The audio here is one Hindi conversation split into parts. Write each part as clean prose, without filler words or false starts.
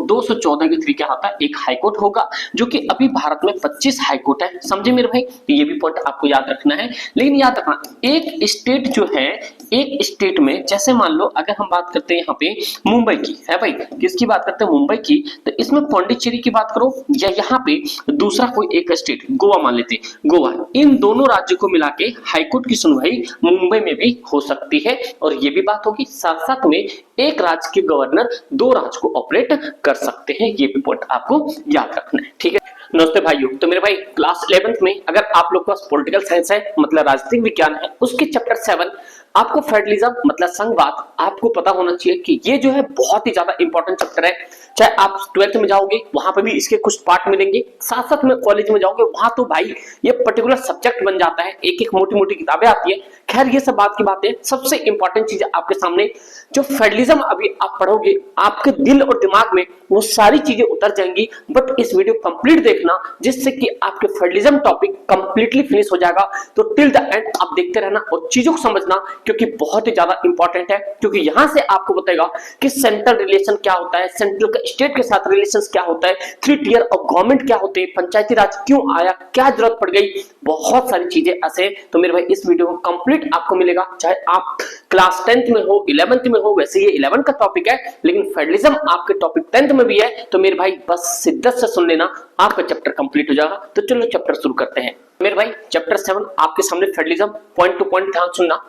214 के थ्री क्या होता है, एक हाई कोर्ट होगा, जो कि अभी भारत में 25 हाई कोर्ट है, समझे मेरे भाई। ये भी पॉइंट आपको याद रखना है। लेकिन याद रखना, एक स्टेट जो है, एक स्टेट में जैसे मान लो अगर हम बात करते हैं यहाँ पे मुंबई की है भाई, किसकी बात करते हैं, मुंबई की, तो इसमें पौंडीचेरी की बात करो या यहाँ पे दूसरा कोई एक स्टेट गोवा मान लेते, गोवा, इन दोनों राज्यों को मिला के हाईकोर्ट की सुनवाई मुंबई में भी हो सकती है। और ये भी बात होगी, साथ साथ में एक राज्य के गवर्नर दो राज्य को ऑपरेट कर सकते हैं, ये भी पॉइंट आपको याद रखना है, ठीक है। नमस्ते भाइयों, तो मेरे भाई क्लास 11th में अगर आप लोग के पास पॉलिटिकल साइंस है, मतलब राजनीतिक विज्ञान है, उसके चैप्टर 7 आपको फेडरलिज्म मतलब संघवाद आपको पता होना चाहिए कि ये जो है बहुत ही ज्यादा इंपॉर्टेंट चैप्टर है। चाहे आप 12th में जाओगे वहां पे भी इसके कुछ पार्ट मिलेंगे, साथ साथ में कॉलेज में जाओगे वहां तो भाई ये पर्टिकुलर सब्जेक्ट बन जाता है, एक एक मोटी मोटी किताबें आती है। खैर ये सब बात की बात है, सबसे इंपॉर्टेंट चीज आपके सामने जो फेडरलिज्म अभी आप पढ़ोगे, आपके दिल और दिमाग में वो सारी चीजें उतर जाएंगी। बट इस वीडियो कंप्लीट देखना, जिससे कि आपके फेडरलिज्म टॉपिक कंप्लीटली फिनिश हो जाएगा। तो टिल द एंड आप देखते रहना और चीजों को समझना, क्योंकि बहुत ही ज्यादा इंपॉर्टेंट है। क्योंकि यहां से आपको बताएगा कि सेंट्रल रिलेशन क्या होता है, सेंट्रल का स्टेट के साथ रिलेशंस क्या होता है, 3 टियर ऑफ गवर्नमेंट क्या होते हैं, पंचायती राज क्यों आया, क्या जरूरत पड़ गई, बहुत सारी चीजें ऐसे। तो मेरे भाई इस वीडियो को कंप्लीट आपको मिलेगा, चाहे आप क्लास 10th में हो, 11th में हो, वैसे ये 11 का टॉपिक है, लेकिन फेडरलिज्म आपके टॉपिक 10th में भी है। तो मेरे भाई बस शिद्दत से सुन लेना, आपका चैप्टर कंप्लीट हो जाएगा। तो चलो चैप्टर शुरू करते हैं। मेरे भाई चैप्टर 7 आपके सामने फेडरलिज्म, पॉइंट टू पॉइंट ध्यान सुनना।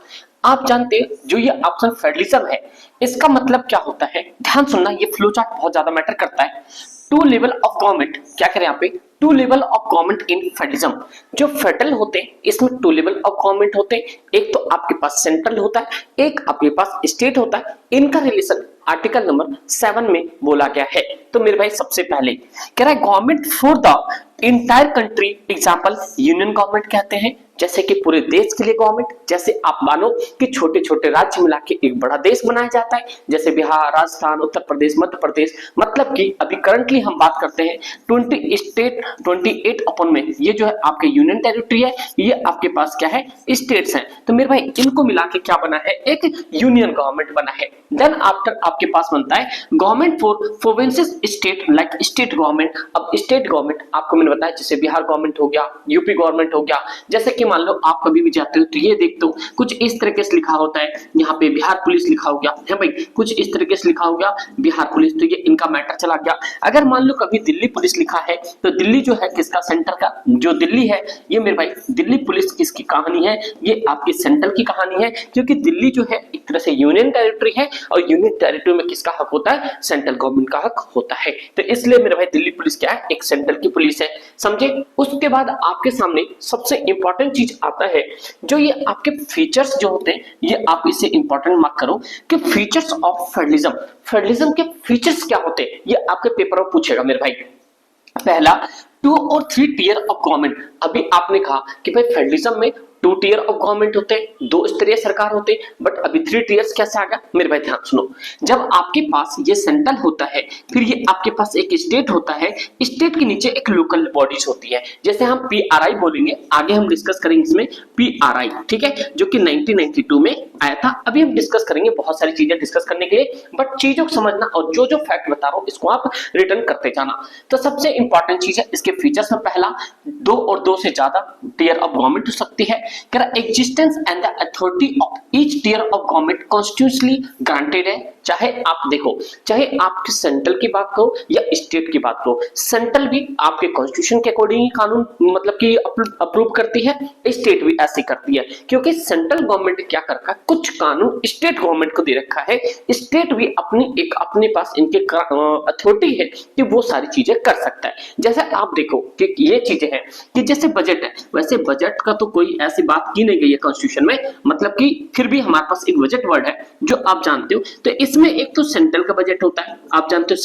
आप जानते हैं जो ये ऑप्शन फेडरलिज्म है, इसका मतलब क्या होता है, ध्यान सुनना, ये फ्लो चार्ट बहुत ज्यादा मैटर करता है। टू लेवल ऑफ गवर्नमेंट, क्या करें यहाँ पे, two level of government in federalism. जो फेडरल होते हैं इसमें टू लेवल ऑफ गवर्नमेंट होते हैं, एक तो आपके पास सेंट्रल होता है, एक आपके पास स्टेट होता है। इनका रिलेशन आर्टिकल नंबर 7 में बोला गया है। तो मेरे भाई सबसे पहले कह रहा है government for the entire country, example union government कहते हैं, जैसे कि पूरे देश के लिए गवर्नमेंट। जैसे आप मानो कि छोटे छोटे राज्य मिला के एक बड़ा देश बनाया जाता है, जैसे बिहार, राजस्थान, उत्तर प्रदेश, मध्य प्रदेश। मतलब कि अभी करंटली हम बात करते हैं 20 स्टेट 28 अपन में, ये जो है आपके यूनियन टेरिटरी है, ये आपके पास क्या है, स्टेट्स हैं। तो मेरे भाई इनको मिला के क्या बना है, एक यूनियन गवर्नमेंट बना है। देन आफ्टर आपके पास बनता है government for provinces state, like state government. अब स्टेट गवर्नमेंट आपको मैंने बताया, जैसे बिहार गवर्नमेंट हो गया, यूपी गवर्नमेंट हो गया। जैसे कि मान लो आप कभी भी जाते हो तो ये देखते हो कुछ इस तरीके से लिखा होता है, यहाँ पे बिहार पुलिस लिखा हो गया है भाई, कुछ इस तरीके से लिखा हो गया बिहार पुलिस, तो ये इनका मैटर चला गया। अगर मान लो कभी दिल्ली पुलिस लिखा है, तो दिल्ली जो है किसका, सेंटर का, जो दिल्ली है ये मेरे भाई दिल्ली पुलिस किसकी कहानी है, ये आपकी सेंट्रल की कहानी है। क्योंकि दिल्ली जो है एक तरह से यूनियन टेरिटरी है, और यूनियन टेरिटरी में किसका हक होता है, सेंट्रल गवर्नमेंट का हक होता है। तो इसलिए मेरे भाई दिल्ली पुलिस क्या है, एक सेंट्रल की पुलिस है, समझे। उसके बाद आपके सामने सबसे इंपॉर्टेंट चीज आता है, जो ये आपके फीचर्स जो होते हैं, ये आप इसे इंपॉर्टेंट मार्क करो कि फीचर्स ऑफ फेडरलिज्म। फेडरलिज्म के फीचर्स क्या होते हैं, ये आपके पेपर में पूछेगा मेरे भाई। पहला 2 और 3 टियर ऑफ गवर्नमेंट। अभी आपने कहा कि भाई फेडरलिज्म में 2 टियर ऑफ गवर्नमेंट होते हैं, 2 स्तरीय सरकार होते हैं, बट अभी 3 टियर्स कैसे आ गया, मेरे भाई ध्यान सुनो। जब आपके पास ये सेंट्रल होता है, फिर ये आपके पास एक स्टेट होता है, स्टेट के नीचे एक लोकल बॉडीज होती है, जैसे हम पीआरआई बोलेंगे, आगे हम डिस्कस करेंगे इसमें पीआरआई, ठीक है, जो कि 1992 में आया था। अभी हम डिस्कस करेंगे, बहुत सारी चीजें डिस्कस करने के लिए, बट चीजों को समझना और जो जो फैक्ट बता रहा हूं इसको आप रिटर्न करते जाना। तो सबसे इंपॉर्टेंट चीज है इसके फीचर्स में, पहला 2 और 2 से ज्यादा टियर ऑफ गवर्नमेंट हो सकती है। Existence and the authority of each tier of government constitutionally granted है। चाहे आप देखो, चाहे आपके सेंट्रल की बात करो या स्टेट की बात करो, सेंट्रल भी आपके कॉन्स्टिट्यूशन के अकॉर्डिंग ही कानून मतलब कि अप्रूव करती है, स्टेट भी ऐसे करती है। क्योंकि सेंट्रल गवर्नमेंट क्या कर रखा है, कुछ कानून स्टेट गवर्नमेंट को दे रखा है, स्टेट भी अपने पास इनके अथॉरिटी है कि वो सारी चीजें कर सकता है। जैसे आप देखो कि ये चीजें हैं कि जैसे बजट है, वैसे बजट का तो कोई ऐसी बात की नहीं गई है कॉन्स्टिट्यूशन में, मतलब कि फिर भी हमारे पास एक बजट वर्ड है जो आप जानते हो। तो इसमें एक तो सेंट्रल का बजट होता है, आप जानते हो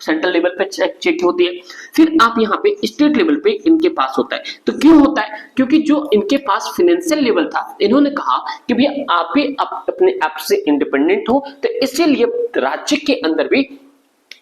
सेंट्रल लेवल पे चेक होती है, फिर आप यहाँ पे स्टेट लेवल पे इनके पास होता है। तो क्यों होता है, क्योंकि जो इनके पास फाइनेंशियल लेवल था, इन्होंने कहा कि भैया आप भी अपने आप से इंडिपेंडेंट हो, तो इसीलिए राज्य के अंदर भी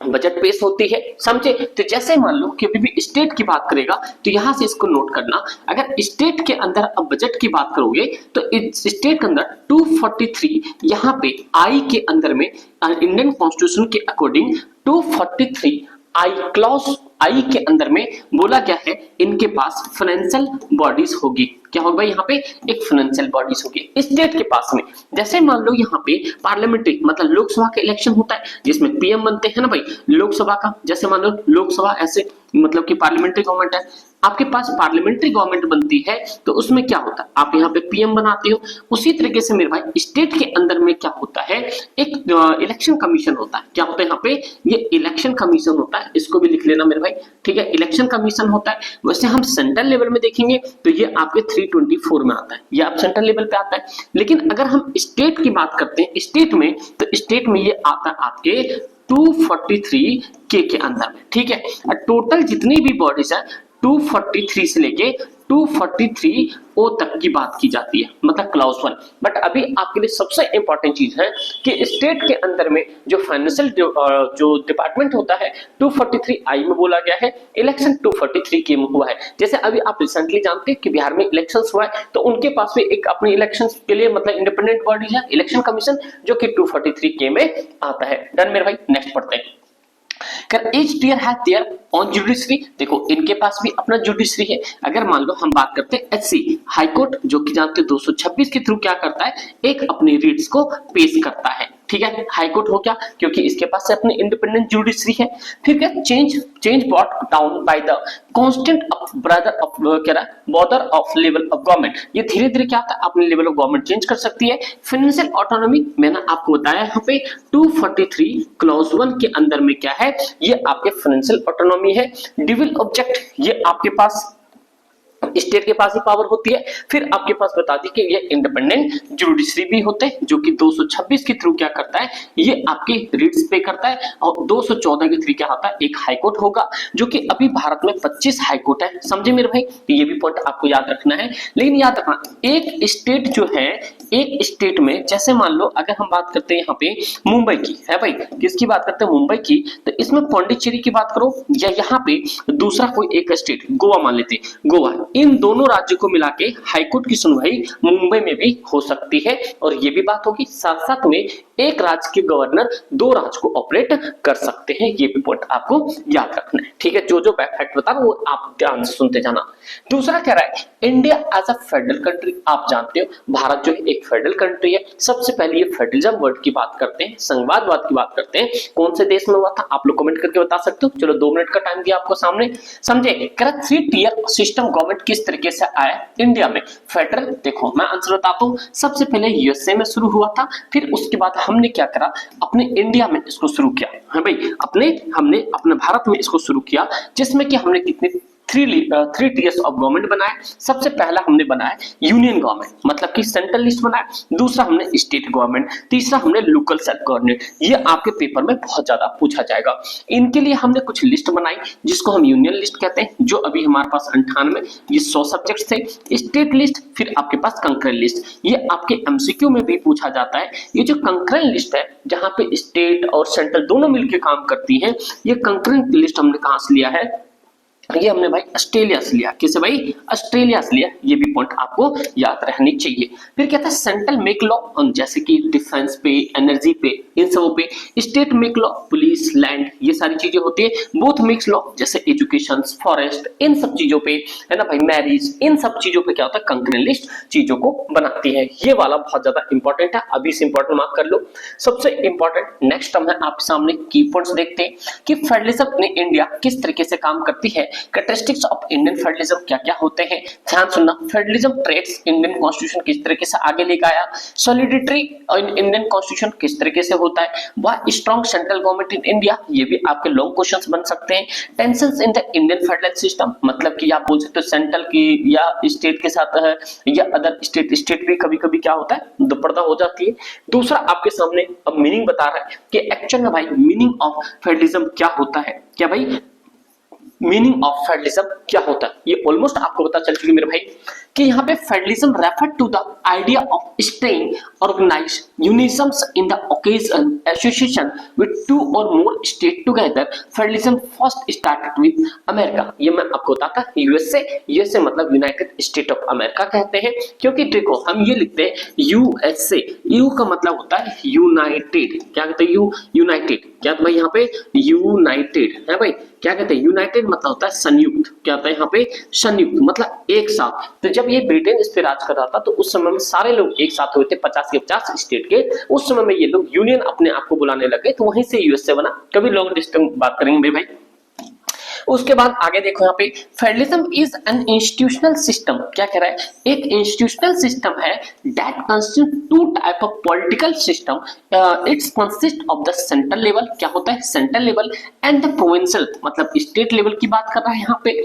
बजट पेश होती है, समझे। तो जैसे मान लो कि अभी भी स्टेट की बात करेगा तो यहां से इसको नोट करना, अगर स्टेट के अंदर अब बजट की बात करोगे तो इस स्टेट के अंदर 243 यहाँ पे आई के अंदर में इंडियन कॉन्स्टिट्यूशन के अकॉर्डिंग 243 आई क्लॉज आई के अंदर में बोला क्या है, इनके पास फाइनेंशियल बॉडीज होगी। क्या होगा यहाँ पे, एक फाइनेंशियल बॉडीज होगी स्टेट के पास में। जैसे मान लो यहाँ पे पार्लियामेंट्री मतलब लोकसभा का इलेक्शन होता है जिसमें पीएम बनते हैं ना भाई लोकसभा का, जैसे मान लो लोकसभा ऐसे मतलब कि पार्लियामेंट्री गवर्नमेंट है, आपके पास पार्लियामेंट्री गवर्नमेंट बनती है तो उसमें क्या होता है, आप यहाँ पे पीएम बनाते हो। उसी तरीके से मेरे भाई स्टेट के अंदर में क्या होता है, एक इलेक्शन कमीशन होता है। क्या होता है यहाँ पे, ये इलेक्शन कमीशन होता है, इसको भी लिख लेना मेरे भाई, ठीक है, इलेक्शन कमीशन होता है। वैसे हम सेंट्रल लेवल में देखेंगे तो ये आपके 324 में आता है, ये आप सेंट्रल लेवल पे आता है। लेकिन अगर हम स्टेट की बात करते हैं स्टेट में, तो स्टेट में ये आता है आपके 243 के अंदर में, ठीक है। और टोटल जितनी भी बॉडीज है 243 से लेके 243 ओ तक की बात की जाती है, मतलब क्लाउज 1। बट अभी आपके लिए सबसे इंपॉर्टेंट चीज है कि स्टेट के अंदर में जो फाइनेंशियल जो डिपार्टमेंट होता है 243 आई में बोला गया है, इलेक्शन 243 के में हुआ है। जैसे अभी आप रिसेंटली जानते हैं कि बिहार में इलेक्शंस हुआ है तो उनके पास भी एक अपने इलेक्शंस के लिए मतलब इंडिपेंडेंट बॉडी है इलेक्शन कमीशन, जो कि 243 के में आता है। डन मेरे भाई, नेक्स्ट पढ़ते हैं। each tier has their own judiciary, देखो इनके पास भी अपना जुडिशरी है। अगर मान लो हम बात करते हैं एचसी हाई कोर्ट, जो कि जानते हैं 226 के थ्रू क्या करता है, एक अपनी रीट्स को पेश करता है, ठीक है। हाई कोर्ट हो क्या, क्योंकि इसके पास अपनी इंडिपेंडेंट जुडिशरी है। फिर क्या, change bought down by the constant of brother of क्या रहा border of level of government, ये धीरे धीरे क्या होता है अपने लेवल ऑफ गवर्नमेंट चेंज कर सकती है। फाइनेंशियल ऑटोनॉमी मैंने आपको बताया यहाँ पे 243 क्लॉज 1 के अंदर में क्या है, ये आपके फाइनेंशियल ऑटोनॉमी है। डिविल ऑब्जेक्ट, ये आपके पास स्टेट के पास ही पावर होती है। फिर आपके पास बता दी कि ये इंडिपेंडेंट जुडिशरी भी होते हैं, जो कि 226 के थ्रू क्या करता है, ये आपके रीट्स पे करता है। और 214 के थ्रू क्या होता है, एक हाई कोर्ट होगा, जो कि अभी भारत में 25 हाई कोर्ट है, समझे मेरे भाई। तो ये भी पॉइंट आपको याद रखना है। लेकिन याद रखना एक स्टेट जो है, एक स्टेट में जैसे मान लो अगर हम बात करते हैं यहाँ पे मुंबई की है भाई, किसकी बात करते हैं, मुंबई की, तो इसमें पौंडीचेरी की बात करो या यहाँ पे दूसरा कोई एक स्टेट गोवा मान लेते हैं, गोवा, इन दोनों राज्यों को मिला के हाईकोर्ट की सुनवाई मुंबई में भी हो सकती है। और ये भी बात होगी साथ साथ में एक राज्य के गवर्नर दो राज्य को ऑपरेट कर सकते हैं, ये भी पॉइंट आपको याद रखना है, ठीक है। जो जो फैक्ट बता रहा हूं वो आप ध्यान से सुनते जाना। दूसरा कह रहा है India as a federal country, आप जानते हो भारत जो है एक फेडरल कंट्री है। सबसे पहले ये फेडरलिज्म वर्ड की बात करते हैं, संघवादवाद की बात करते हैं, कौन से देश में हुआ था आप लोग कमेंट करके बता सकते हो। चलो 2 मिनट का टाइम दिया आपको सामने, समझे। 3 टियर सिस्टम गवर्नमेंट किस तरीके से आया इंडिया में फेडरल, देखो मैं आंसर बताता हूँ। सबसे पहले यूएसए में शुरू हुआ था, फिर उसके बाद हमने क्या करा, अपने इंडिया में इसको शुरू किया है भाई, हमने अपने भारत में इसको शुरू किया, जिसमें कि हमने कितने 3 टीयर्स ऑफ गवर्नमेंट बनाया। सबसे पहला हमने बनाया यूनियन गवर्नमेंट, मतलब कि सेंट्रल लिस्ट बनाया, दूसरा हमने स्टेट गवर्नमेंट, तीसरा हमने लोकल सेल्फ गवर्नमेंट। ये आपके पेपर में बहुत ज्यादा पूछा जाएगा। इनके लिए हमने कुछ लिस्ट बनाई जिसको हम यूनियन लिस्ट कहते हैं, जो अभी हमारे पास 98 ये 100 सब्जेक्ट थे। स्टेट लिस्ट, फिर आपके पास कंकरेंट लिस्ट, ये आपके एमसीक्यू में भी पूछा जाता है। ये जो कंकरेंट लिस्ट है जहां पे स्टेट और सेंट्रल दोनों मिलकर काम करती है, ये कंकरेंट लिस्ट हमने कहां से लिया है, ये हमने भाई ऑस्ट्रेलिया से लिया। किसे भाई, ऑस्ट्रेलिया से लिया। ये भी पॉइंट आपको याद रहनी चाहिए। फिर कहता है सेंट्रल मेक लॉ ऑन, जैसे कि डिफेंस पे, एनर्जी पे, इन सबों पे। State make law, police, land, ये सारी चीजें होती है। बोथ मेक्स लॉ, जैसे एजुकेशन, फॉरेस्ट, इन सब चीजों पे है ना भाई, मैरिज, इन सब चीजों पे क्या होता है, कंकरेंट लिस्ट चीजों को बनाती है। ये वाला बहुत ज्यादा इंपॉर्टेंट है, अभी से इंपॉर्टेंट मार्क कर लो। सबसे इंपॉर्टेंट नेक्स्ट हम आपके सामने की पॉइंट्स देखते हैं कि फेडरलिज्म ने इंडिया किस तरीके से काम करती है। कैरेक्टरिस्टिक्स ऑफ इंडियन फेडरलिज्म क्या क्या होते हैं, ध्यान सुनना। फेडरलिज्म ट्रेड्स इंडियन कॉन्स्टिट्यूशन किस तरीके से आगे लेकर आया। सॉलिडिटरी इंडियन कॉन्स्टिट्यूशन किस तरीके से होता है। Why strong central government in India, ये भी आपके लॉन्ग क्वेश्चंस बन सकते हैं। Tensions in the Indian federal system, मतलब कि आप बोल सकते हो सेंट्रल की या स्टेट के साथ है, या अदर स्टेट भी कभी कभी क्या होता है दुपड़दा हो जाती है। दूसरा आपके सामने अब मीनिंग बता रहा है कि एक्चुअल में भाई मीनिंग ऑफ फेडरलिज्म क्या होता है। क्या भाई, मीनिंग ऑफ फेडरलिज्म क्या होता है, ये ऑलमोस्ट आपको पता चल चुकी मेरे भाई कि यहाँ पे federalism refer to the idea of staying organized unisms in the occasion association with two or more state together. Federalism first started with America. ये मैं आपको बताता यूएसए मतलब यूनाइटेड स्टेट ऑफ अमेरिका कहते हैं, क्योंकि देखो हम ये लिखते हैं यूएसए, यू का मतलब होता है यूनाइटेड, क्या कहते हैं यूनाइटेड, क्या भाई यहाँ पे यूनाइटेड है भाई, क्या कहते हैं यूनाइटेड मतलब होता है संयुक्त, क्या होता है यहाँ पे संयुक्त मतलब एक साथ। तो जब ये ब्रिटेन इस पे राज कर रहा था तो उस समय में सारे लोग एक साथ हुए थे 50 के 50 स्टेट के, उस समय में ये लोग यूनियन अपने आप को बुलाने लगे, तो वहीं से यूएसए बना। कभी लॉन्ग डिस्टेंस बात करेंगे भाई। उसके बाद आगे देखो यहाँ पे federalism is an institutional system, क्या कह रहा है, एक इंस्टीट्यूशनल सिस्टम है that consist to type of political system. It's consist of the central level, क्या होता है central level, and the provincial मतलब स्टेट लेवल की बात कर रहा है यहाँ पे।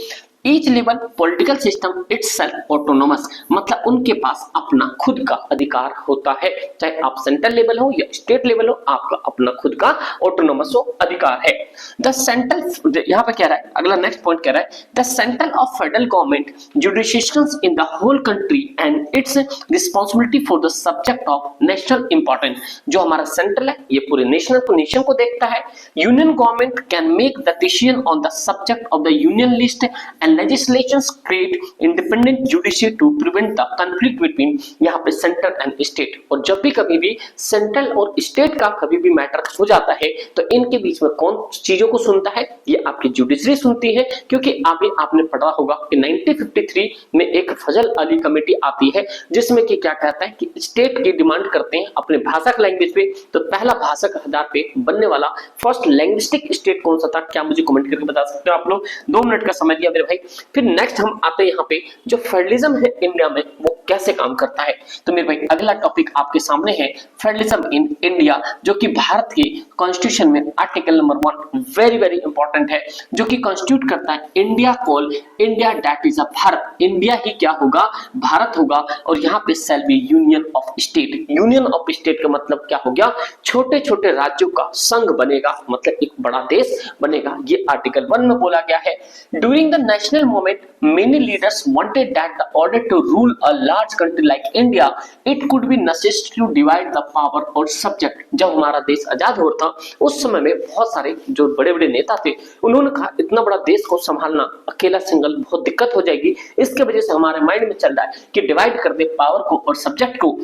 Each level political system itself autonomous मतलब उनके पास अपना खुद का अधिकार होता है, चाहे आप सेंट्रल लेवल हो या स्टेट लेवल हो, आपका अपना खुद का ऑटोनोमस हो अधिकार है। द सेंट्रल, यहाँ पे कह रहा है अगला नेक्स्ट पॉइंट कह रहा है the central of federal government judicials in the whole country and its responsibility for the subject of national importance. जो हमारा सेंट्रल है ये पूरे नेशन को देखता है। Union government can make the decision on the subject of the union list and legislations create independent judiciary to prevent the conflict between यहाँ पे सेंट्रल एंड स्टेट। और जब भी कभी भी सेंट्रल और स्टेट का कभी भी मैटर हो जाता है तो इनके बीच में कौन चीजों को सुनता है, ये आपकी जुडिशरी सुनती है। क्योंकि अभी आपने पढ़ा होगा कि 1953 में एक फजल अली कमेटी आती है जिसमें कि क्या कहता है कि स्टेट की डिमांड करते हैं अपने भाषा के लैंग्वेज पे, तो पहला भाषा के आधार पे बनने वाला फर्स्ट लैंग्विस्टिक स्टेट कौन सा था, क्या मुझे कमेंट करके बता सकते हो आप लोग। 2 मिनट का समय दिया मेरे भाई। फिर नेक्स्ट हम आते हैं यहाँ पे जो फेडरलिज्म है इंडिया में वो कैसे काम करता है। तो मेरे भाई अगला टॉपिक आपके सामने है फेडरलिज्म इन इंडिया, जो कि भारत के कॉन्स्टिट्यूशन में article number 1 very very important है, जो कि कॉन्स्टिट्यूट करता है India call India that is a Bharat. India ही क्या होगा, भारत होगा। और यहाँ पे shall be union of state. Union of state का मतलब क्या हो गया, छोटे छोटे राज्यों का संघ बनेगा, मतलब एक बड़ा देश बनेगा। ये आर्टिकल 1 में बोला गया है। During the national movement many leaders wanted that the order to rule a large country like India it could be necessary to divide the power or subject। जब हमारा देश आजाद हो रहा था उस समय में बहुत सारे जो बड़े बड़े नेता थे उन्होंने कहा इतना बड़ा देश को संभालना अकेला सिंगल बहुत दिक्कत हो जाएगी, इसके वजह से हमारे माइंड में चल रहा है कि डिवाइड कर दे पावर को और सब्जेक्ट को।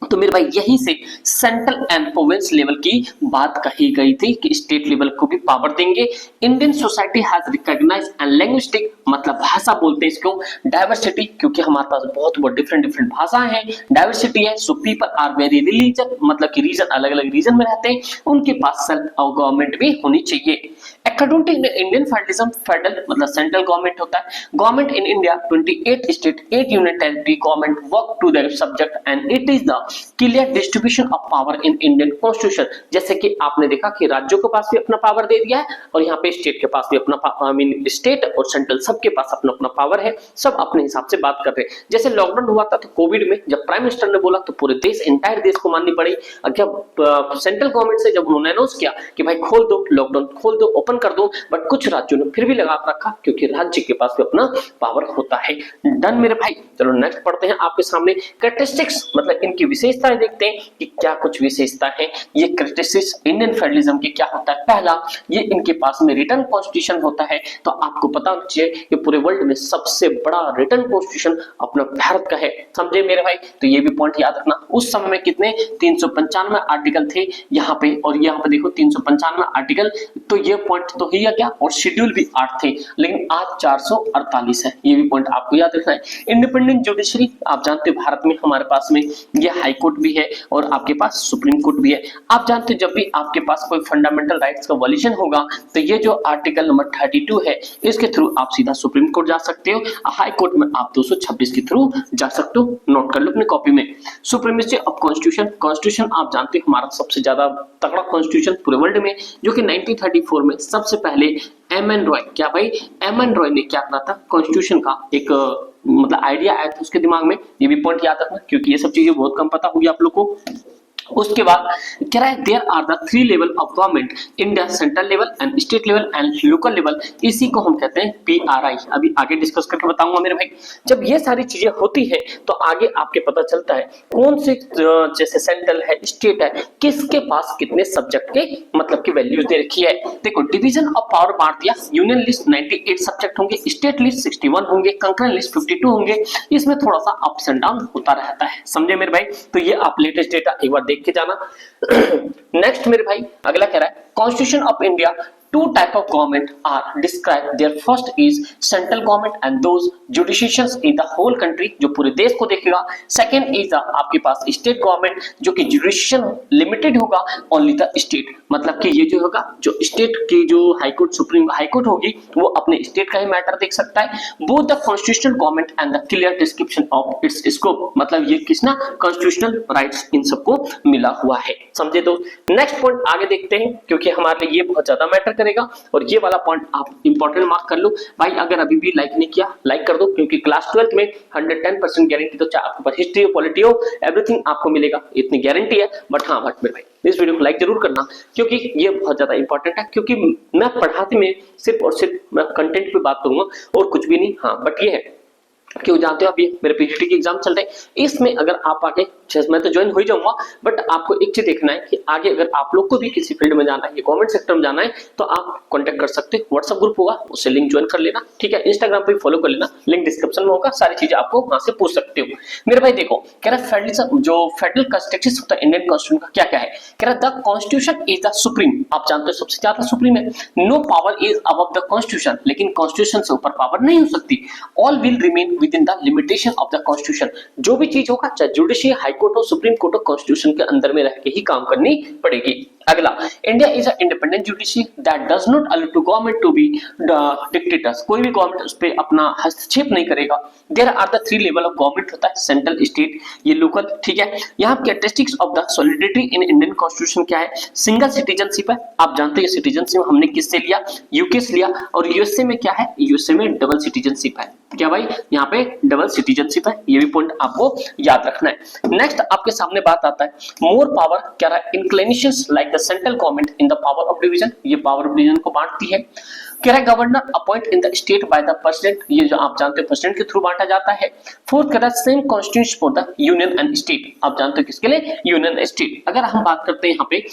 तो मेरे भाई यहीं से सेंट्रल एंड प्रोविंस लेवल की बात कही गई थी कि स्टेट लेवल को भी पावर देंगे। Indian society has recognised and linguistic मतलब भाषा बोलते हैं इसको डाइवर्सिटी, क्योंकि हमारे पास बहुत बहुत डिफरेंट भाषाएं हैं, डाइवर्सिटी है। So people are very religion मतलब कि रीजन अलग अलग रीजन में रहते हैं, उनके पास सेल्फ गवर्नमेंट भी होनी चाहिए। According to Indian federalism, federal मतलब सेंट्रल गवर्नमेंट होता है। Government in India 28 state 8 union territory government work to their subject and it is the clear distribution of power in Indian constitution. जैसे कि आपने देखा कि राज्यों के पास भी अपना पावर दे दिया है और यहाँ पे स्टेट के पास भी अपना स्टेट और सेंट्रल सबके पास अपना अपना पावर है, सब अपने हिसाब से बात कर रहे हैं। जैसे लॉकडाउन हुआ था तो कोविड में जब प्राइम मिनिस्टर ने बोला तो पूरे देश इंटायर देश को माननी पड़ी। जब सेंट्रल गवर्नमेंट से जब उन्होंने अनाउंस किया कि भाई खोल दो, लॉकडाउन खोल दो, ओपन कर दो, बट कुछ राज्यों ने फिर भी लगा रखा क्योंकि राज्य के पास भी अपना पावर होता है। डन मेरे भाई। चलो नेक्स्ट पढ़ते हैं आपके सामने कैरेक्टरिस्टिक्स मतलब इनकी विशेषताएं देखते हैं कि क्या कुछ विशेषता है। ये कैरेक्टरिस्टिक्स इंडियन फेडरलिज्म की क्या होता है। पहला, ये इनके पास में रिटन कॉन्स्टिट्यूशन होता है। तो आपको पता होना चाहिए कि पूरे वर्ल्ड में सबसे बड़ा रिटन कॉन्स्टिट्यूशन अपना भारत का है, समझे मेरे भाई। तो ये भी पॉइंट याद रखना। उस समय में कितने 395 आर्टिकल थे यहाँ पे, और यहाँ पे देखो 395 आर्टिकल, तो ये पॉइंट तो ही क्या, और शेड्यूल भी 8 थे, लेकिन आज 448 है। ये भी पॉइंट आपको याद रखना है। इंडिपेंडेंट जुडिशरी, आप जानते हो भारत में हमारे पास में ये हाई कोर्ट भी है और आपके पास सुप्रीम कोर्ट भी है। आप जानते हो जब भी आपके पास कोई फंडामेंटल राइट्स का वॉल्यूशन होगा तो ये जो आर्टिकल नंबर 32 है इसके थ्रू आप सीधा सुप्रीम कोर्ट जा सकते हो। हाई कोर्ट में आप 226 के थ्रू जा सकते हो, नोट कर लो अपनी कॉपी में। सुप्रीमेसी ऑफ कॉन्स्टिट्यूशन, कॉन्स्टिट्यूशन आप जानते हो हमारा सबसे ज्यादा तगड़ा कॉन्स्टिट्यूशन पूरे वर्ल्ड में, जो कि 1934 में सबसे पहले एम.एन. रॉय, क्या भाई एम.एन. रॉय ने क्या करा था, कॉन्स्टिट्यूशन का एक मतलब आइडिया आया था उसके दिमाग में। ये भी पॉइंट याद रखना क्योंकि ये सब चीजें बहुत कम पता होगी आप लोग को। उसके बाद कह रहा है there are the three level of government, India central level and state level and local level, इसी को हम कहते हैं पीआरआई। अभी आगे डिस्कस करके बताऊंगा मेरे भाई। जब ये सारी चीजें होती है तो आगे आपके पता चलता है कौन से जैसे सेंट्रल है, स्टेट है, किसके पास कितने सब्जेक्ट के मतलब की वैल्यूज दे रखी है। देखो डिवीजन ऑफ पावर बांट दिया, यूनियन लिस्ट 98 सब्जेक्ट होंगे, स्टेट लिस्ट 61 होंगे, कंकरेंट लिस्ट 52 होंगे। इसमें थोड़ा सा अप्स एंड डाउन होता रहता है, समझे मेरे भाई। तो ये आप लेटेस्ट डेटा एक बार देख के जाना। नेक्स्ट मेरे भाई अगला कह रहा है constitution of India, two type of government are described. Their first is central government and those jurisdictions in the whole country, जो पूरे देश को देखेगा. Second is आपके पास state government, जो कि jurisdiction limited होगा only the state, मतलब कि ये जो होगा जो state की जो high court supreme high court होगी वो अपने state का ही मैटर देख सकता है. Both the constitutional government and the clear description of its scope, मतलब ये किसना constitutional rights इन सबको मिला हुआ है, समझे। तो नेक्स्ट पॉइंट आगे देखते हैं क्योंकि हमारे लिए ये बहुत ज्यादा मैटर करेगा और ये वाला पॉइंट आप इंपॉर्टेंट मार्क कर लो भाई। अगर अभी भी लाइक नहीं किया लाइक कर दो क्योंकि क्लास 12th में 110% गारंटी, तो चाहे आपके पास हिस्ट्री हो पॉलिटी हो एवरीथिंग आपको मिलेगा, इतनी गारंटी है। बट हाँ बट मेरे भाई इस वीडियो को लाइक जरूर करना क्योंकि ये बहुत ज्यादा इंपॉर्टेंट है, क्योंकि मैं पढ़ाते में सिर्फ और सिर्फ मैं कंटेंट पे बात करूंगा और कुछ भी नहीं। हाँ बट ये है क्यों जानते हो आप, ये मेरे पीजीटी के एग्जाम चल रहे हैं, इसमें अगर आप आगे मैं तो ज्वाइन हो ही जाऊंगा, बट आपको एक चीज देखना है कि आगे अगर आप लोग को भी किसी फील्ड में जाना है, गवर्नमेंट सेक्टर में जाना है, तो आप कांटेक्ट कर सकते हैं। व्हाट्सएप ग्रुप होगा उससे लिंक ज्वाइन कर लेना, ठीक है। इंस्टाग्राम पे फॉलो कर लेना, लिंक डिस्क्रिप्शन में होगा, सारी चीजें आपको वहां से पूछ सकते हो। मेरे भाई देखो कह रहा फेडरलिज्म, जो फेडरल कंस्ट्रक्शन होता है इंडियन कॉन्स्टिट्यूशन का क्या क्या है, कह रहा the constitution is the supreme, आप जानते हो सबसे ज्यादा सुप्रीम है। No power is above the constitution, लेकिन कॉन्स्टिट्यूशन से ऊपर पावर नहीं हो सकती। All will remain within the limitation of the constitution, जो भी चीज होगा चाहे जुडिशियल हाई कोर्ट हो सुप्रीम कोर्ट हो, कॉन्स्टिट्यूशन के अंदर में रह के ही काम करनी पड़ेगी। अगला, India is a independent judiciary that does not allow to government to be dictators, कोई भी गवर्नमेंट उस पे अपना हस्तक्षेप नहीं करेगा। There are the three level of government होता है, सेंट्रल, स्टेट, ये लोकल, ठीक है। यहाँ characteristics of the solidity in Indian constitution क्या है, सिंगल सिटीजनशिप है, आप जानते हैं सिटीजनशिप हमने किससे लिया, यूके से लिया, और यूएसए में क्या है, यूएसए में डबल सिटीजनशिप है, क्या भाई यहाँ पे डबल सिटीजनशिप है, ये भी पॉइंट आपको याद रखना है। नेक्स्ट आपके सामने बात आता है मोर पावर, क्या रहा है inclinations like the central government in the power of division, ये पावर ऑफ डिवीजन को बांटती है। कह रहा है governor appoint in the state by the president, ये जो आप जानते हो प्रेसिडेंट के थ्रू बांटा जाता है। फोर्थ कह रहा है same constitution for the union and state, आप जानते हो किसके लिए, यूनियन एंड स्टेट। अगर हम बात करते हैं यहाँ पे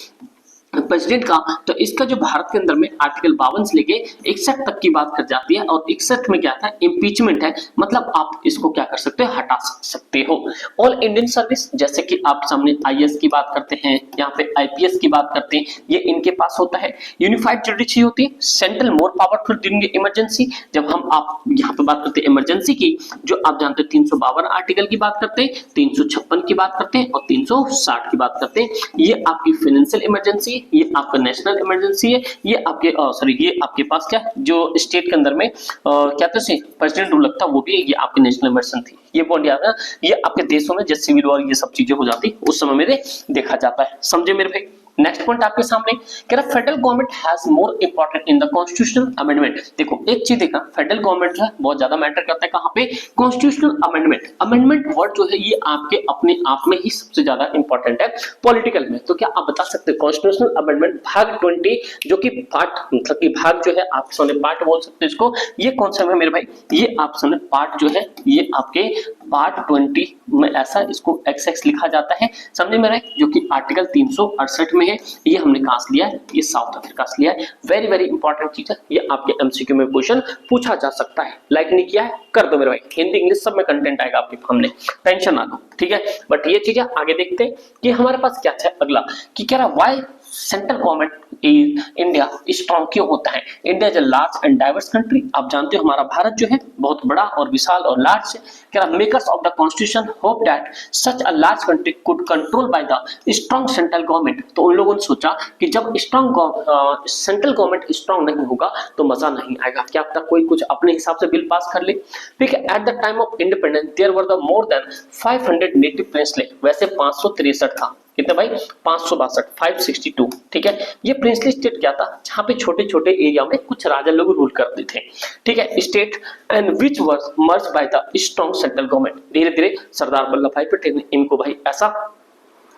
प्रेसिडेंट का, तो इसका जो भारत के अंदर में आर्टिकल 52 से लेके 61 तक की बात कर जाती है, और 61 में क्या था, इम्पीचमेंट है, मतलब आप इसको क्या कर सकते हो, हटा सकते हो। ऑल इंडियन सर्विस, जैसे कि आप सामने आईएएस की बात करते हैं, यहाँ पे आईपीएस की बात करते हैं, ये इनके पास होता है। यूनिफाइड जुडिशरी होती है, central more powerful during emergency, जब हम आप यहाँ पे बात करते हैं इमरजेंसी की, जो आप जानते हैं 352 आर्टिकल की बात करते हैं, 356 की बात करते हैं और 360 की बात करते हैं। ये आपकी फाइनेंशियल इमरजेंसी, ये आपका नेशनल इमरजेंसी है, ये आपके ये आपके पास क्या जो स्टेट के अंदर में क्या तो प्रेसिडेंट रूल लगता है वो भी ये आपकी नेशनल इमरजेंसी, ये पॉइंट याद है। ये आपके देशों में जैसे सिविल वॉर ये सब चीजें हो जाती उस समय में देखा जाता है, समझे मेरे भाई। नेक्स्ट पॉइंट आपके सामने कह रहा federal government has more important in the constitutional amendment. देखो एक चीज देखा, फेडरल गवर्नमेंट जो है बहुत ज्यादा मैटर करता है कहां पे, कॉन्स्टिट्यूशनल अमेंडमेंट। अमेंडमेंट वर्ड जो है ये आपके अपने आप में ही सबसे ज्यादा इंपॉर्टेंट है पॉलिटिकल में। तो क्या आप बता सकते हैं कॉन्स्टिट्यूशनल अमेंडमेंट भाग 20, जो कि पार्ट मतलब कि भाग जो है आप सोने पार्ट बोल सकते हैं इसको, ये कौन सा है मेरे भाई, ये आप सोने पार्ट जो है ये आपके पार्ट 20 में ऐसा इसको XX लिखा जाता है, समझे मेरे, जो कि आर्टिकल 368 में है। ये हमने कहां से लिया है, ये साउथ अफ्रीका से लिया है। वेरी वेरी इंपॉर्टेंट चीज है, ये आपके एमसीक्यू में क्वेश्चन पूछा जा सकता है। लाइक नहीं किया है कर दो मेरे भाई, हिंदी इंग्लिश सब में कंटेंट आएगा आपके सामने, टेंशन ना लो, ठीक है। बट ये चीजें आगे देखते हैं कि हमारे पास क्या है अगला, कि कह रहा why central government India strong क्यों होता है। India is a large and diverse country, आप जानते हो हमारा भारत जो है बहुत बड़ा और विशाल और लार्ज है। कह रहा makers of the constitution hope that such a large country could control by the strong central government. तो उन लोगों ने सोचा कि जब स्ट्रॉन्ग सेंट्रल गवर्नमेंट स्ट्रॉन्ग नहीं होगा तो मजा नहीं आएगा, क्या पता कोई कुछ अपने हिसाब से बिल पास कर ले। ठीक है, at the time of independence there were the more than 500 native princely, वैसे 563 था, कितने भाई 562, 562, ठीक है। ये प्रिंसली स्टेट क्या था, जहां पे छोटे छोटे एरिया में कुछ राजा लोग रूल करते थे, ठीक है। State and which was merge by the strong central government, धीरे धीरे सरदार वल्लभ भाई पटेल ने इनको भाई ऐसा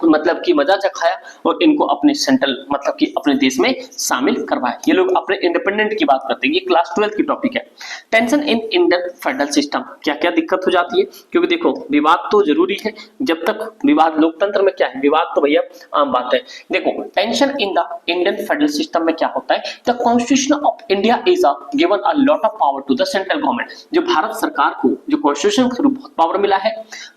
मतलब कि मजा चखाया और इनको अपने सेंट्रल मतलब कि अपने देश में शामिल करवाया। ये लोग अपने इंडिपेंडेंट की बात करते हैं। ये क्लास 12 की टॉपिक है। Tension in Indian federal system, क्या क्या दिक्कत हो जाती है, क्योंकि देखो विवाद तो जरूरी है, जब तक विवाद लोकतंत्र में क्या है, विवाद तो भैया आम बात है। देखो tension in the Indian federal system में क्या होता है, the constitution of India is given a lot of power to the central government. जो भारत सरकार को जो कॉन्स्टिट्यूशन के थ्रू बहुत पावर मिला है,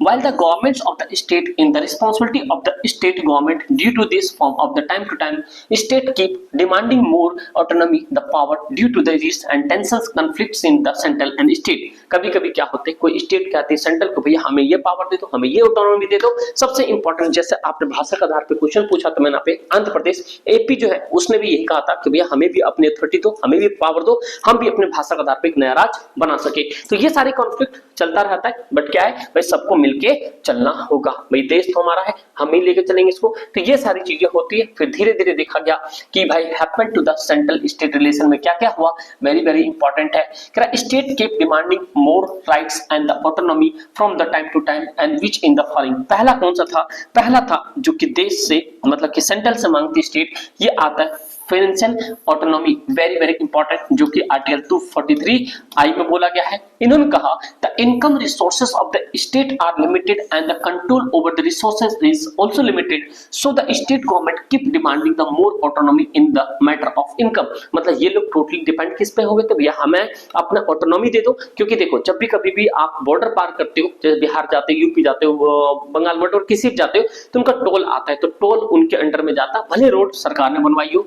while the governments of the state in the responsibility of the state government due to this form of the time to time state keep demanding more autonomy the power due to the risks and tensions conflicts in the central and state। कभी कभी क्या होते हैं, कोई स्टेट कहते हैं सेंट्रल को भैया हमें ये पावर दे दो, हमें ये ऑटोनॉमी दे दो। सबसे इंपॉर्टेंट जैसे आपने भाषा के आधार पे क्वेश्चन पूछा तो मैंने पे आंध्र प्रदेश एपी जो है उसने भी यही कहा था कि भैया हमें भी अपनी अथॉरिटी दो, हमें भी पावर दो, हम भी अपने भाषा के आधार पे एक नया राज्य बना सके। तो ये सारे कॉन्फ्लिक्ट चलता रहता है, बट क्या है भाई सबको मिलके चलना होगा। भाई देश तो हमारा है, हम ही लेके चलेंगे इसको। तो ये सारी चीजें होती है। फिर धीरे धीरे देखा गया कि भाई happen to the central state relation में क्या क्या हुआ, वेरी वेरी इंपॉर्टेंट है। State keep demanding more rights and the autonomy from the time to time and which in the following. पहला कौन सा था, पहला था जो कि देश से मतलब कि सेंट्रल से मांगती स्टेट, ये आता है financial autonomy, very very important, जो कि आर्टिकल 243 आई में बोला गया है। इन्होंने कहा the income resources of the state are limited and the control over the resources is also limited, so the state government keep demanding the more autonomy in the matter of income. मतलब ये लोग टोटली डिपेंड किस पे हो गए, तो भैया हमें अपना ऑटोनॉमी दे दो। क्योंकि देखो जब भी कभी भी आप बॉर्डर पार करते हो, जैसे बिहार जाते हो, यूपी जाते हो, बंगाल बॉर्डर किसी भी जाते हो, तो उनका टोल आता है, तो टोल उनके अंडर में जाता है, भले रोड सरकार ने बनवाई हो।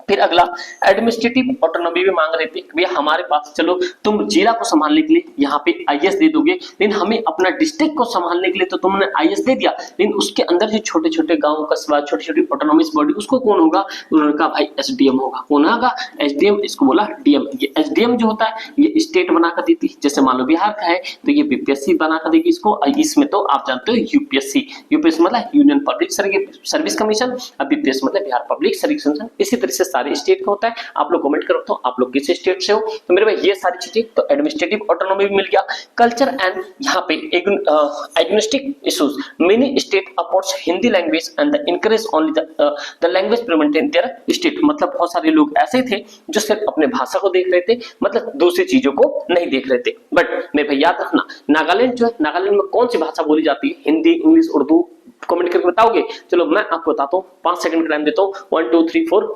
फिर अगला एडमिनिस्ट्रेटिव ऑटोनॉमी भी मांग रहे थे, भैया हमारे पास चलो तुम जिला को संभालने के लिए यहाँ पे आईएएस दे दोगे, लेकिन हमें अपना डिस्ट्रिक्ट को संभालने के लिए तो तुमने आईएएस दे दिया, लेकिन उसके अंदर जो छोटे छोटे गांव कस्बा छोटी छोटी ऑटोनॉमिक बॉडी उसको कौन होगा, उन्होंने कहा भाई एसडीएम होगा। कौन होगा, एसडीएम, इसको बोला डीएम। ये एसडीएम जो होता है ये स्टेट बनाकर देती है, जैसे मान लो बिहार का है तो ये बीपीएससी बनाकर देगी इसको, इसमें तो आप जानते हो यूपीएससी, यूपीएससी मतलब यूनियन पब्लिक सर्विस कमीशन, अब बीपीएससी मतलब बिहार पब्लिक सर्विस कमीशन। इसी तरह से सारे स्टेट का होता है। आप लोग कमेंट करो तो आप लोग किस स्टेट से हो। तो मेरे भाई ये सारी चीजें, तो एडमिनिस्ट्रेटिव ऑटोनॉमी भी मिल गया। कल्चर एंड यहाँ पे agnostic issues, many state supports Hindi language and the encourage only the language prevent in their state. मतलब बहुत सारे लोग ऐसे थे जो सिर्फ अपने भाषा को देख रहे थे, मतलब दूसरी चीजों को नहीं देख रहे थे। बट मेरे भाई याद रखना, नागालैंड जो है, नागालैंड में कौन सी भाषा बोली जाती है, हिंदी, इंग्लिश, उर्दू, कमेंट करके बताओगे। चलो मैं आपको बताता हूँ, 5 सेकंड का टाइम देता हूँ। 1 2 3 4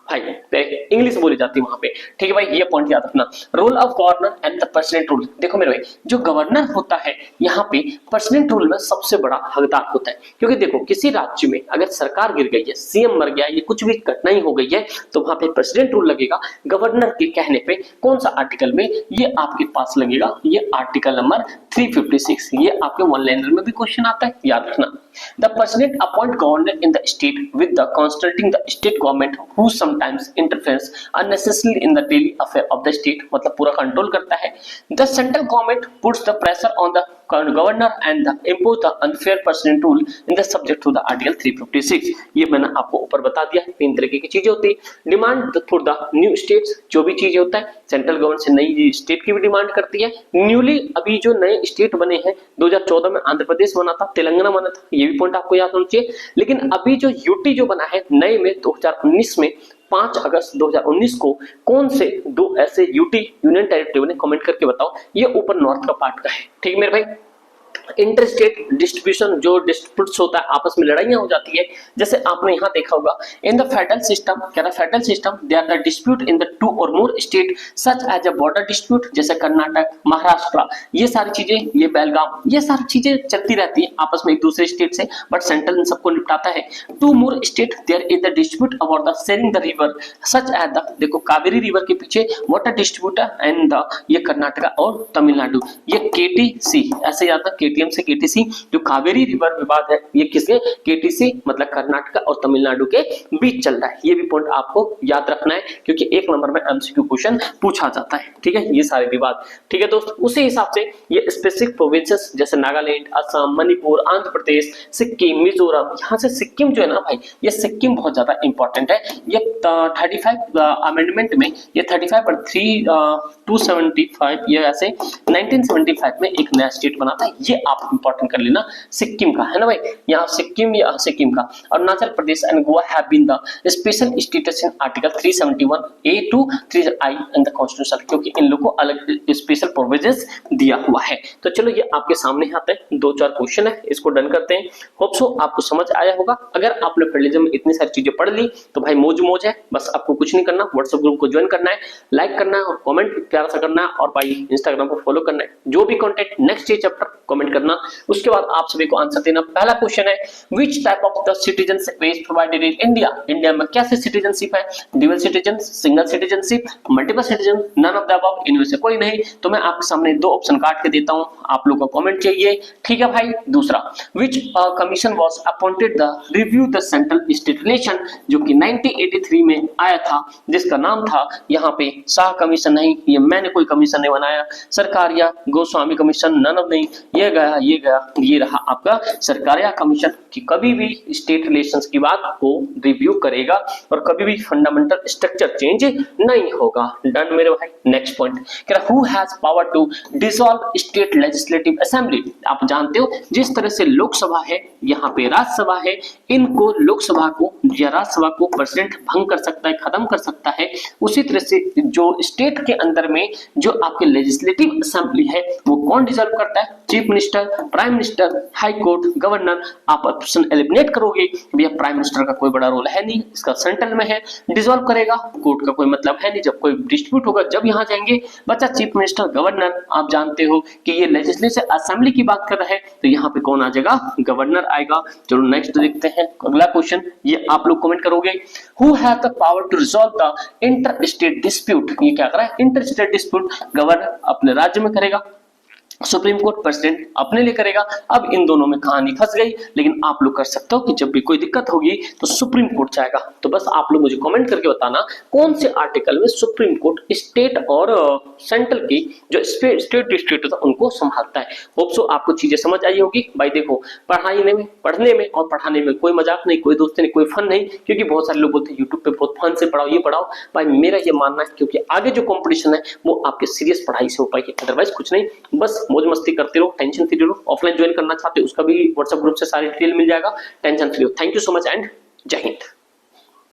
भाई इंग्लिश बोली जाती है वहां पे, ठीक है भाई, ये पॉइंट याद रखना। Role of governor and the president rule, देखो मेरे भाई जो गवर्नर होता है यहाँ पे प्रेसिडेंट रूल में सबसे बड़ा हकदार होता है। क्योंकि देखो किसी राज्य में अगर सरकार गिर गई है, सीएम मर गया, ये कुछ भी घटना ही हो गई है, तो वहां पे प्रेसिडेंट रूल लगेगा गवर्नर के कहने पे। कौन सा आर्टिकल में, ये आपके पास लगेगा, ये आर्टिकल नंबर 356। ये आपके वन लाइनर में भी क्वेश्चन आता है, याद रखना। The president appoint governor in the state with the consulting the state government who sometimes interferes unnecessarily in the daily affair of the state, मतलब पूरा कंट्रोल करता है। The central government puts the pressure on the governor and impose the unfair president rule in the subject to the article 356। ये मैंने आपको ऊपर बता दिया है। 3 तरीके की चीजें होती है। Demand for the new states, जो भी चीजें होता है सेंट्रल गवर्नमेंट से नई स्टेट की भी डिमांड करती है। न्यूली अभी जो नए स्टेट बने हैं, 2014 में आंध्र प्रदेश बना था, तेलंगाना बना था, ये भी पॉइंट आपको याद होना चाहिए। लेकिन अभी जो यूटी जो बना है नए में 2019 में, 5 अगस्त 2019 को कौन से 2 ऐसे यूटी यूनियन टेरिटरी बने, कमेंट करके बताओ। ये ऊपर नॉर्थ का पार्ट का है, ठीक है मेरे भाई। इंटरस्टेट डिस्ट्रीब्यूशन, जो डिस्प्यूट्स होता है, आपस में लड़ाइयां हो जाती है, जैसे आपने यहाँ देखा होगा इन द फेडरल सिस्टम, क्या है federal system, they are the dispute in the 2 और more state such as a border dispute, जैसे कर्नाटक, महाराष्ट्र, ये सारी चीजें, ये बेलगाम, ये सारी चीजें चलती रहती है आपस में एक दूसरे स्टेट से, बट सेंट्रल इन सबको निपटाता है। 2 more state there is the dispute about the sharing the river such as the, देखो कावेरी रिवर के पीछे वाटर डिस्ट्रीब्यूटर एंड द, ये कर्नाटका और तमिलनाडु, ये केटीसी, ऐसे याद है केटीएम से केटीसी। जो कावेरी रिवर विवाद है ये किसके, केटीसी मतलब कर्नाटका और तमिलनाडु के बीच चल रहा है। ये भी पॉइंट आपको याद रखना है, क्योंकि 1 नंबर में एमसीक्यू क्वेश्चन पूछा जाता है, ठीक है, ये सारे विवाद, ठीक है दोस्त। उसी हिसाब से ये स्पेसिफिक प्रोविंसेस जैसे नागालैंड, असम, मणिपुर, आंध्र प्रदेश, सिक्किम, मिजोरम, यहाँ से सिक्किम जो है ना भाई, ये सिक्किम बहुत ज्यादा इंपॉर्टेंट है। ये 35 अमेंडमेंट में, ये 35 और 275, ये ऐसे 1975 में एक नया स्टेट बना था, ये आप इंपॉर्टेंट कर लेना सिक्किम का, है ना भाई, यहाँ सिक्किम या सिक्किम का। Arunachal Pradesh and Goa have been the special status in article 371A to 3I in the constitution, क्योंकि इन लोगों को अलग स्पेशल प्रोविजंस दिया हुआ है। तो चलो ये आपके सामने आते हैं, 2-4 क्वेश्चन है, इसको डन करते हैं। होप सो आपको समझ आया होगा। अगर आपने फेडरलिज्म में इतनी सारी चीजें पढ़ ली तो भाई मौज मौज है, बस आपको कुछ नहीं करना, व्हाट्सएप ग्रुप को ज्वाइन करना है, लाइक करना है और कमेंट प्यारा सा करना है, और भाई इंस्टाग्राम को फॉलो करना है। जो भी कंटेंट नेक्स्ट चैप्टर कमेंट करना, उसके बाद आप सभी को आंसर देना। पहला क्वेश्चन है, which type of the citizenship is provided in India? India में कैसे सिटीजनशिप है? Dual citizen, single citizenship, multiple citizen, none of the above, इनमें से कोई नहीं। तो मैं आपके सामने 2 ऑप्शन काट के देता हूं, आप लोगों को कमेंट चाहिए, ठीक है भाई। दूसरा, which commission was appointed the review the central state relation, जो कि 1983 में आया था, जिसका नाम था यहाँ पे शाह कमीशन। नहीं, ये मैंने कोई कमीशन नहीं बनाया, सरकार या गोस्वामी कमीशन, नन ऑफ नहीं, ये गया, ये रहा आपका सरकारिया कमीशन, कि कभी भी स्टेट रिलेशंस की बात को रिव्यू करेगा और कभी भी फंडामेंटल स्ट्रक्चर चेंज नहीं होगा। डन मेरे भाई। Next point, who has power to dissolve state legislative assembly? आप जानते हो जिस तरह से लोकसभा है, यहाँ पे राज्यसभा है, इनको लोकसभा को या राज्यसभा को प्रेसिडेंट भंग कर सकता है, खत्म कर सकता है। उसी तरह से जो स्टेट के अंदर में जो आपके लेजिस्लेटिव असेंबली है वो कौन डिसॉल्व करता है? Chief minister, prime minister, high court, governor. आप ऑप्शन एलिमिनेट करोगे, भैया प्राइम मिनिस्टर का कोई बड़ा रोल है नहीं, इसका सेंट्रल में है, डिसॉल्व करेगा, कोर्ट का कोई मतलब है नहीं, जब कोई डिस्प्यूट होगा जब यहाँ जाएंगे। बच्चा चीफ मिनिस्टर, गवर्नर, आप जानते हो कि ये लेजिस्लेटिव असेंबली की बात कर रहा है, तो यहाँ पे कौन आ जाएगा? गवर्नर आएगा। चलो नेक्स्ट देखते हैं अगला क्वेश्चन, ये आप लोग कमेंट करोगे। Who has the power to resolve the inter state dispute? ये क्या कर रहा है? इंटर स्टेट डिस्प्यूट गवर्नर अपने राज्य में करेगा, सुप्रीम कोर्ट प्रेसिडेंट अपने लिए करेगा। अब इन दोनों में कहानी फंस गई, लेकिन आप लोग कर सकते हो कि जब भी कोई दिक्कत होगी तो सुप्रीम कोर्ट जाएगा। तो बस आप लोग मुझे कमेंट करके बताना कौन से आर्टिकल में सुप्रीम कोर्ट स्टेट और सेंट्रल की जो स्टेट डिस्ट्रिक्ट होता है उनको संभालता है। होप सो आपको चीजें समझ आई होगी। भाई देखो, पढ़ने में और पढ़ाने में कोई मजाक नहीं, कोई दोस्ती नहीं, कोई फन नहीं, क्योंकि बहुत सारे लोग बोलते हैं यूट्यूब पे बहुत फन से पढ़ाओ, ये पढ़ाओ। भाई मेरा ये मानना है, क्योंकि आगे जो कॉम्पिटिशन है वो आपके सीरियस पढ़ाई से हो पाएगी, अदरवाइज कुछ नहीं। बस मौज मस्ती करते रहो, टेंशन फ्री रहो। ऑफलाइन ज्वाइन करना चाहते हो उसका भी व्हाट्सएप ग्रुप से सारी डिटेल मिल जाएगा, टेंशन फ्री हो। Thank you so much and जय हिंद।